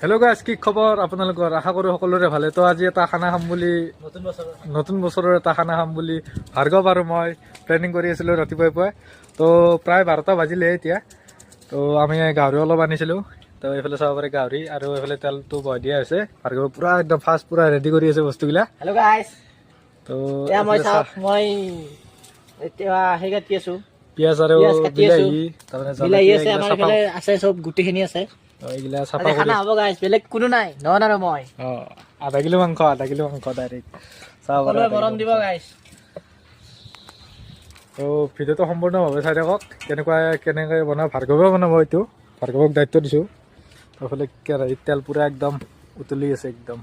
Hello' guys, কি খবৰ আপোনালোকৰ? আশা কৰোঁ সকলোৰে ভালে। তো আজি এটা খানা খাম বুলি, নতুন বছৰৰ এটা খানা খাম বুলি ভাৰ্গৱ আৰু মই প্লেনিং কৰি আছিলোঁ ৰাতিপুৱাই পুৱাই। তো প্ৰায় 12টা বাজিলে এতিয়া। তো আমি গাহৰি অলপ আনিছিলোঁ। তো এইফালে চাব পাৰে গাহৰি, আৰু এইফালে তেলটো বহাই দিয়া হৈছে। ভাৰ্গৱ পূৰা একদম ফাৰ্ষ্ট পূৰা ৰেডি কৰি আছে বস্তুবিলাক। হেল্ল' গাইজ, তো মই এতিয়া সেই কাটি আছো, পিঁয়াজ আৰু বিলাহী, বিলাহী আছে আমাৰ এইফালে আছে, চব গোটেইখিনি আছে। এইগিলা চাফা কৰি খানা হ'ব গাইজ, বেলেগ কোনো নাই, নহন আৰু মই। আধা কিলো মাংস ডাইৰেক্ট চাব পাৰে। মৰম দিব গাইজ। তো ভিডিঅ'টো সম্পূৰ্ণভাৱে চাই থাকক। কেনেকৈ বনাওঁ, ভাৰ্গৱে বনাব। এইটো ভাৰ্গৱক দায়িত্ব দিছোঁ। এইফালে কেৰাহীত তেল পূৰা একদম উতলি আছে একদম।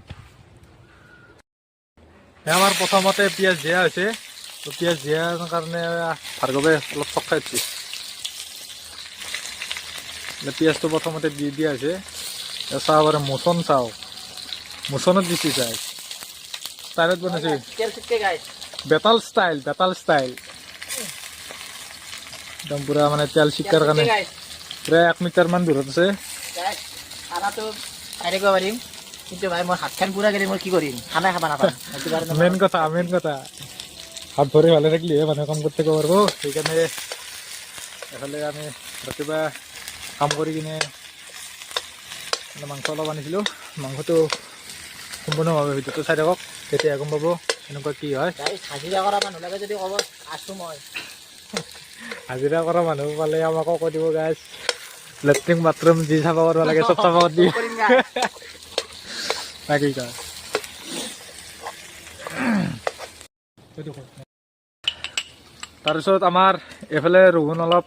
আমাৰ প্ৰথমতে পিঁয়াজ দিয়া হৈছে। তো পিঁয়াজ দিয়াৰ কাৰণে ভাৰ্গৱে অলপ চক খাই দিছে। পিঁয়াজটো প্ৰথমতে দি দিয়া হৈছে। চাব পাৰে মোচন চাওঁ, মোচনত দিছি চাই ষ্টাইলত বনাইছে, বেতাল ষ্টাইল একদম পূৰা মানে তেল চিকাৰ কাৰণে প্ৰায় 1 মিটাৰমান দূৰত আছে। খানাটো খাই থাকিব পাৰিম, কিন্তু ভাই মই হাতখন পুৰা গেলি মই কি কৰিম? খানাই খাব নাপাম। মেইন কথা হাত ভৰি ভালে থাকিলেহে মানুহে কাম কৰি থাকিব পাৰিব। সেইকাৰণে এইফালে আমি ৰাতিপুৱা কাম কৰি কিনে মাংস অলপ আনিছিলোঁ। মাংসটো সম্পূৰ্ণভাৱে ভিডিঅ'টো চাই থাকক, তেতিয়া গম পাব এনেকুৱা কি হয়। হাজিৰা কৰা মানুহ লাগে যদি ক'ব, আছোঁ মই। হাজিৰা কৰা মানুহ পালে আমাকো কৈ দিব গাইজ। লেট্ৰিন বাথৰুম যি চাফা কৰিব লাগে চব চাফা কৰি দিয়ে। তাকে কয়। তাৰপিছত আমাৰ এইফালে ৰহুন অলপ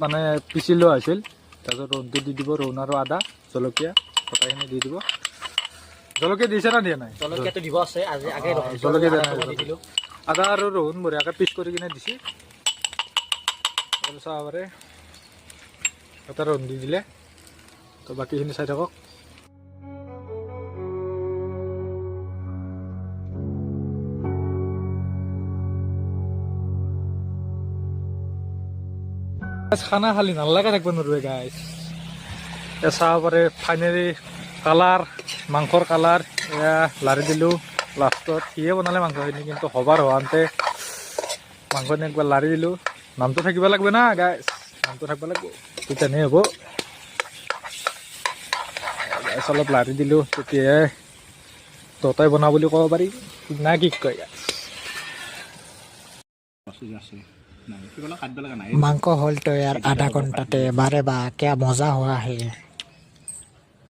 মানে পিচি লোৱা হৈছিল। তাৰপিছত ৰহুনটো দি দিব, ৰহুন আৰু আদা, জলকীয়া গোটেইখিনি দি দিব। জলকীয়া দিছে না দিয়া নাই? জলকীয়াটো দিব আছে, জলকীয়া দিলোঁ। আদা আৰু ৰহুন বঢ়িয়াকৈ পিচ কৰি কিনে দিছে। চাব পাৰে এটা ৰহুন দি দিলে। তো বাকীখিনি চাই থাকক। খানা খালি নালাগে থাকিব নোৱাৰোৱে গাইজ। চাব পাৰে ফাইনেলি কালাৰ, মাংসৰ কালাৰ এয়া লাৰি দিলোঁ লাষ্টত। সিয়ে বনালে মাংসখিনি, কিন্তু হবাৰ হোৱান্তে মাংসখিনি একবাৰ লাৰি দিলোঁ। নামটো থাকিব লাগবে না গাইজ, নামটো থাকিব লাগিব, তেতিয়াহে হ'ব। গাইজ অলপ লাৰি দিলোঁ, তেতিয়াহে তহঁতাই বনা বুলি ক'ব পাৰি না কি কয়? মাংস হল তৈয়াৰ आधा घंटाते, बारे बा क्या मजा हुआ है।